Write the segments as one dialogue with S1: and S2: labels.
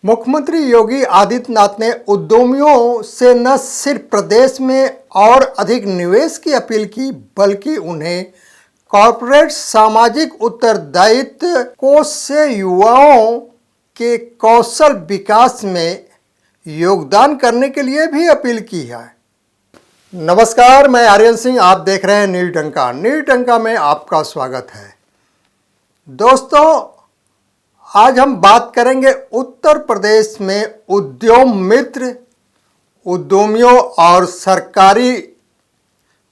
S1: मुख्यमंत्री योगी आदित्यनाथ ने उद्यमियों से न सिर्फ प्रदेश में और अधिक निवेश की अपील की, बल्कि उन्हें कॉर्पोरेट सामाजिक उत्तरदायित्व कोष से युवाओं के कौशल विकास में योगदान करने के लिए भी अपील की है। नमस्कार, मैं आर्यन सिंह, आप देख रहे हैं न्यूज डंका। न्यूज डंका में आपका स्वागत है। दोस्तों, आज हम बात करेंगे उत्तर प्रदेश में उद्यम मित्र उद्यमियों और सरकारी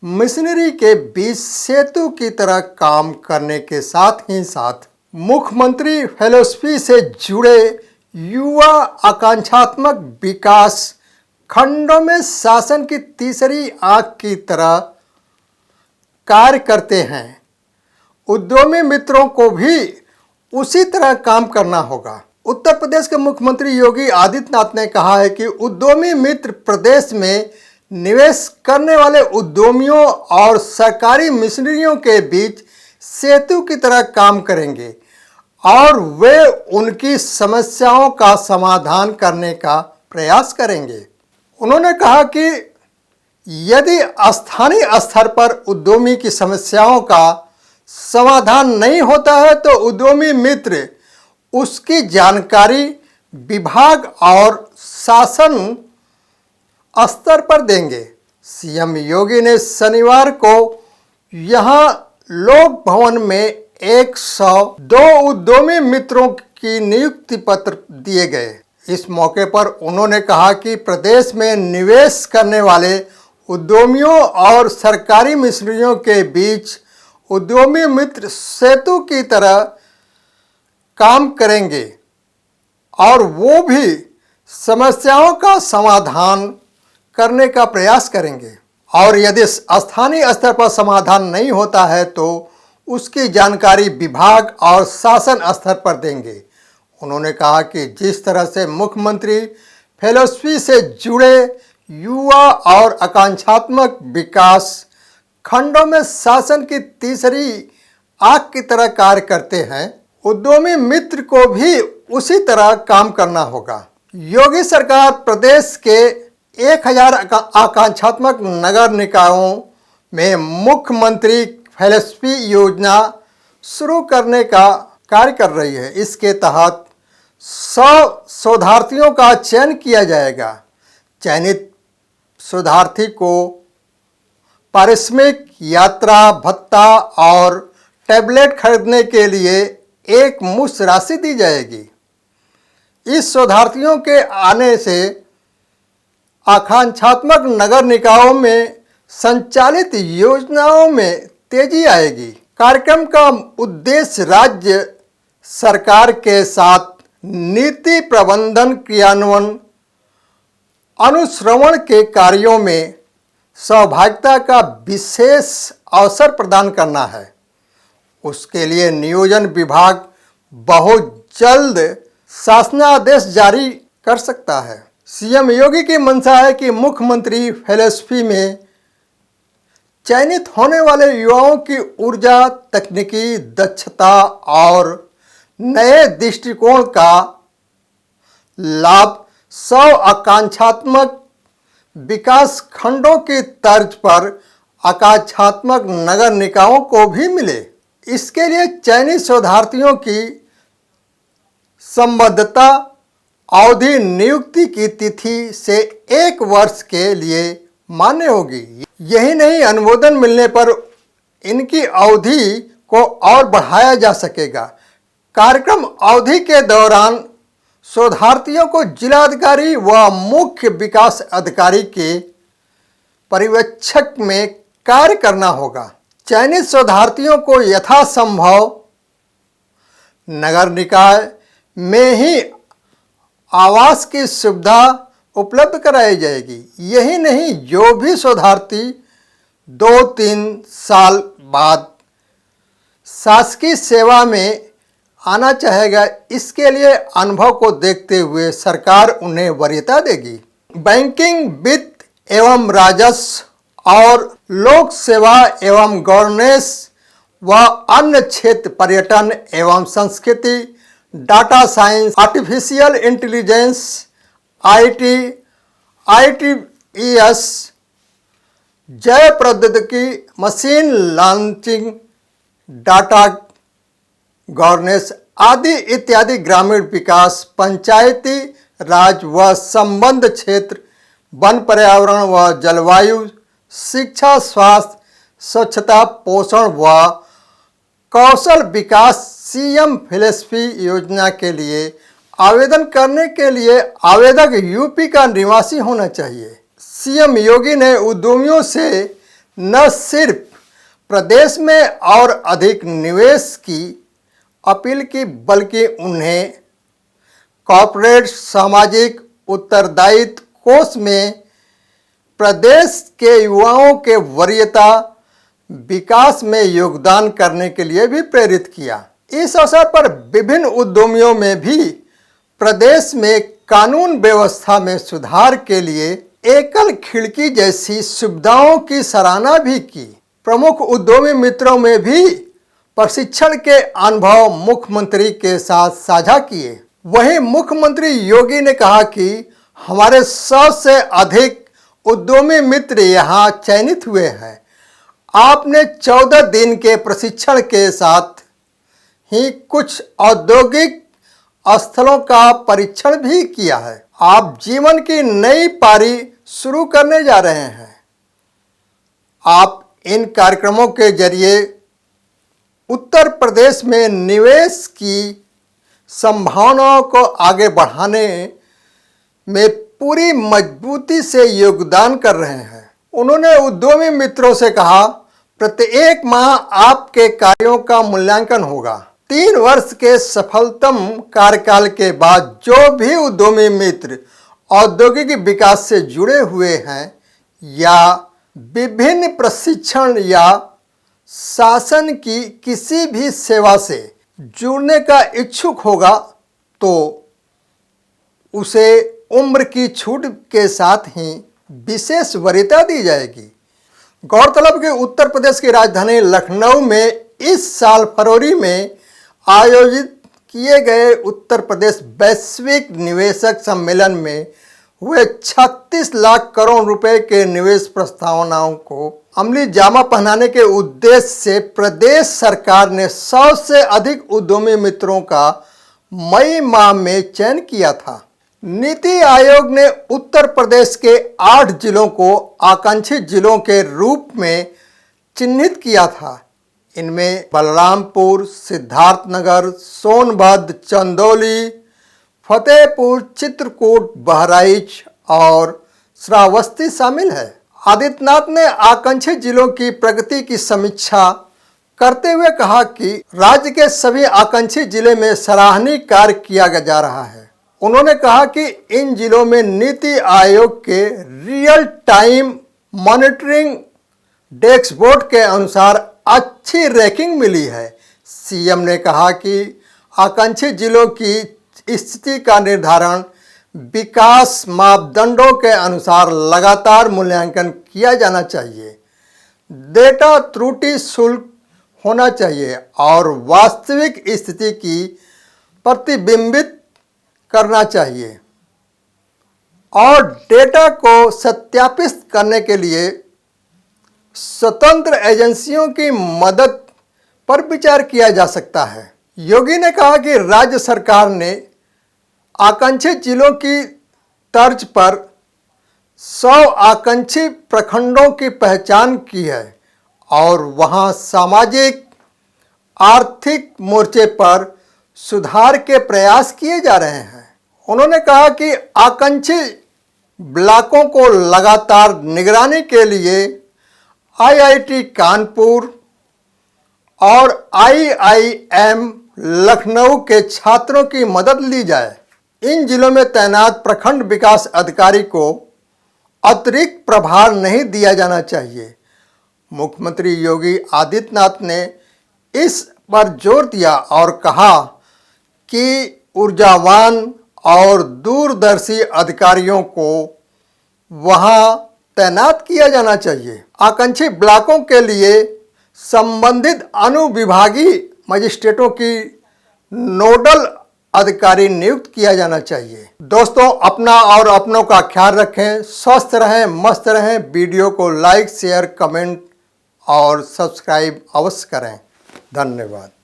S1: मशीनरी के बीच सेतु की तरह काम करने के साथ ही साथ मुख्यमंत्री फिलॉसफी से जुड़े युवा आकांक्षात्मक विकास खंडों में शासन की तीसरी आंख की तरह कार्य करते हैं। उद्यमी मित्रों को भी उसी तरह काम करना होगा। उत्तर प्रदेश के मुख्यमंत्री योगी आदित्यनाथ ने कहा है कि उद्यमी मित्र प्रदेश में निवेश करने वाले उद्यमियों और सरकारी मशीनरियों के बीच सेतु की तरह काम करेंगे और वे उनकी समस्याओं का समाधान करने का प्रयास करेंगे। उन्होंने कहा कि यदि स्थानीय स्तर पर उद्यमी की समस्याओं का समाधान नहीं होता है तो उद्यमी मित्र उसकी जानकारी विभाग और शासन स्तर पर देंगे। सीएम योगी ने शनिवार को यहां लोक भवन में 102 उद्यमी मित्रों की नियुक्ति पत्र दिए गए। इस मौके पर उन्होंने कहा कि प्रदेश में निवेश करने वाले उद्यमियों और सरकारी मशीनरियों के बीच उद्यमी मित्र सेतु की तरह काम करेंगे और वो भी समस्याओं का समाधान करने का प्रयास करेंगे, और यदि स्थानीय स्तर पर समाधान नहीं होता है तो उसकी जानकारी विभाग और शासन स्तर पर देंगे। उन्होंने कहा कि जिस तरह से मुख्यमंत्री फिलॉसफी से जुड़े युवा और आकांक्षात्मक विकास खंडों में शासन की तीसरी आंख की तरह कार्य करते हैं, उद्यमी मित्र को भी उसी तरह काम करना होगा। योगी सरकार प्रदेश के 1000 आकांक्षात्मक नगर निकायों में मुख्यमंत्री फिलॉसफी योजना शुरू करने का कार्य कर रही है। इसके तहत 100 शोधार्थियों का चयन किया जाएगा। चयनित शोधार्थी को पारिश्रमिक, यात्रा भत्ता और टैबलेट खरीदने के लिए एक मुश्त राशि दी जाएगी। इस शोधार्थियों के आने से आकांक्षात्मक नगर निकायों में संचालित योजनाओं में तेजी आएगी। कार्यक्रम का उद्देश्य राज्य सरकार के साथ नीति प्रबंधन, क्रियान्वयन, अनुश्रवण के कार्यों में सहभागिता का विशेष अवसर प्रदान करना है। उसके लिए नियोजन विभाग बहुत जल्द शासनादेश जारी कर सकता है। सीएम योगी की मंशा है कि मुख्यमंत्री फिलॉसफी में चयनित होने वाले युवाओं की ऊर्जा, तकनीकी दक्षता और नए दृष्टिकोण का लाभ 100 आकांक्षात्मक विकास खंडों की तर्ज पर आकांक्षात्मक नगर निकायों को भी मिले। इसके लिए चयनित शोधार्थियों की संबद्धता अवधि नियुक्ति की तिथि से 1 वर्ष के लिए मान्य होगी। यही नहीं, अनुमोदन मिलने पर इनकी अवधि को और बढ़ाया जा सकेगा। कार्यक्रम अवधि के दौरान शोधार्थियों को जिलाधिकारी व मुख्य विकास अधिकारी के पर्यवेक्षक में कार्य करना होगा। चयनित शोधार्थियों को यथासंभव नगर निकाय में ही आवास की सुविधा उपलब्ध कराई जाएगी। यही नहीं, जो भी शोधार्थी 2-3 साल बाद शासकीय सेवा में आना चाहेगा, इसके लिए अनुभव को देखते हुए सरकार उन्हें वरीयता देगी। बैंकिंग, वित्त एवं राजस्व और लोक सेवा एवं गवर्नेंस व अन्य क्षेत्र, पर्यटन एवं संस्कृति, data science, artificial intelligence, IT, ITES, जैव प्रौद्योगिकी, मशीन लर्निंग, डाटा गवर्नेंस आदि इत्यादि ग्रामीण विकास, पंचायती राज व संबद्ध क्षेत्र, वन पर्यावरण व जलवायु, शिक्षा, स्वास्थ्य, स्वच्छता, पोषण व कौशल विकास सीएम फिलॉसफी योजना के लिए आवेदन करने के लिए आवेदक यूपी का निवासी होना चाहिए। सीएम योगी ने उद्यमियों से न सिर्फ प्रदेश में और अधिक निवेश की अपील की बल्कि उन्हें कॉर्पोरेट सामाजिक उत्तरदायित्व कोष में प्रदेश के युवाओं के वरीयता विकास में योगदान करने के लिए भी प्रेरित किया। इस अवसर पर विभिन्न उद्यमियों में भी प्रदेश में कानून व्यवस्था में सुधार के लिए एकल खिड़की जैसी सुविधाओं की सराहना भी की। प्रमुख उद्यमी मित्रों में भी प्रशिक्षण के अनुभव मुख्यमंत्री के साथ साझा किए। वहीं मुख्यमंत्री योगी ने कहा कि हमारे 100 से अधिक उद्यमी मित्र यहाँ चयनित हुए हैं। आपने 14 दिन के प्रशिक्षण के साथ ही कुछ औद्योगिक स्थलों का परीक्षण भी किया है। आप जीवन की नई पारी शुरू करने जा रहे हैं। आप इन कार्यक्रमों के जरिए उत्तर प्रदेश में निवेश की संभावनाओं को आगे बढ़ाने में पूरी मजबूती से योगदान कर रहे हैं। उन्होंने उद्यमी मित्रों से कहा, प्रत्येक माह आपके कार्यों का मूल्यांकन होगा। 3 वर्ष के सफलतम कार्यकाल के बाद जो भी उद्यमी मित्र औद्योगिक विकास से जुड़े हुए हैं या विभिन्न प्रशिक्षण या शासन की किसी भी सेवा से जुड़ने का इच्छुक होगा तो उसे उम्र की छूट के साथ ही विशेष वरीयता दी जाएगी। गौरतलब कि उत्तर प्रदेश की राजधानी लखनऊ में इस साल फरवरी में आयोजित किए गए उत्तर प्रदेश वैश्विक निवेशक सम्मेलन में हुए 36 लाख करोड़ रुपए के निवेश प्रस्तावनाओं को अमली जामा पहनाने के उद्देश्य से प्रदेश सरकार ने 100 से अधिक उद्यमी मित्रों का मई माह में चयन किया था। नीति आयोग ने उत्तर प्रदेश के 8 जिलों को आकांक्षित जिलों के रूप में चिन्हित किया था। इनमें बलरामपुर, सिद्धार्थनगर, सोनभद्र, चंदौली, फतेहपुर, चित्रकूट, बहराइच और श्रावस्ती शामिल है। आदित्यनाथ ने आकांक्षित जिलों की प्रगति की समीक्षा करते हुए कहा कि राज्य के सभी आकांक्षित जिले में सराहनीय कार्य किया जा रहा है। उन्होंने कहा कि इन जिलों में नीति आयोग के रियल टाइम मॉनिटरिंग डैशबोर्ड के अनुसार अच्छी रैंकिंग मिली है। सीएम ने कहा कि आकांक्षित जिलों की स्थिति का निर्धारण विकास मापदंडों के अनुसार लगातार मूल्यांकन किया जाना चाहिए। डेटा त्रुटि शुल्क होना चाहिए और वास्तविक स्थिति की प्रतिबिंबित करना चाहिए और डेटा को सत्यापित करने के लिए स्वतंत्र एजेंसियों की मदद पर विचार किया जा सकता है। योगी ने कहा कि राज्य सरकार ने आकांक्षित जिलों की तर्ज पर 100 आकांक्षित प्रखंडों की पहचान की है और वहां सामाजिक आर्थिक मोर्चे पर सुधार के प्रयास किए जा रहे हैं। उन्होंने कहा कि आकांक्षित ब्लॉकों को लगातार निगरानी के लिए आईआईटी कानपुर और आईआईएम लखनऊ के छात्रों की मदद ली जाए। इन जिलों में तैनात प्रखंड विकास अधिकारी को अतिरिक्त प्रभार नहीं दिया जाना चाहिए। मुख्यमंत्री योगी आदित्यनाथ ने इस पर जोर दिया और कहा कि ऊर्जावान और दूरदर्शी अधिकारियों को वहां तैनात किया जाना चाहिए। आकांक्षित ब्लॉकों के लिए संबंधित अनुविभागीय मजिस्ट्रेटों की नोडल अधिकारी नियुक्त किया जाना चाहिए। दोस्तों, अपना और अपनों का ख्याल रखें, स्वस्थ रहें, मस्त रहें। वीडियो को लाइक, शेयर, कमेंट और सब्सक्राइब अवश्य करें। धन्यवाद।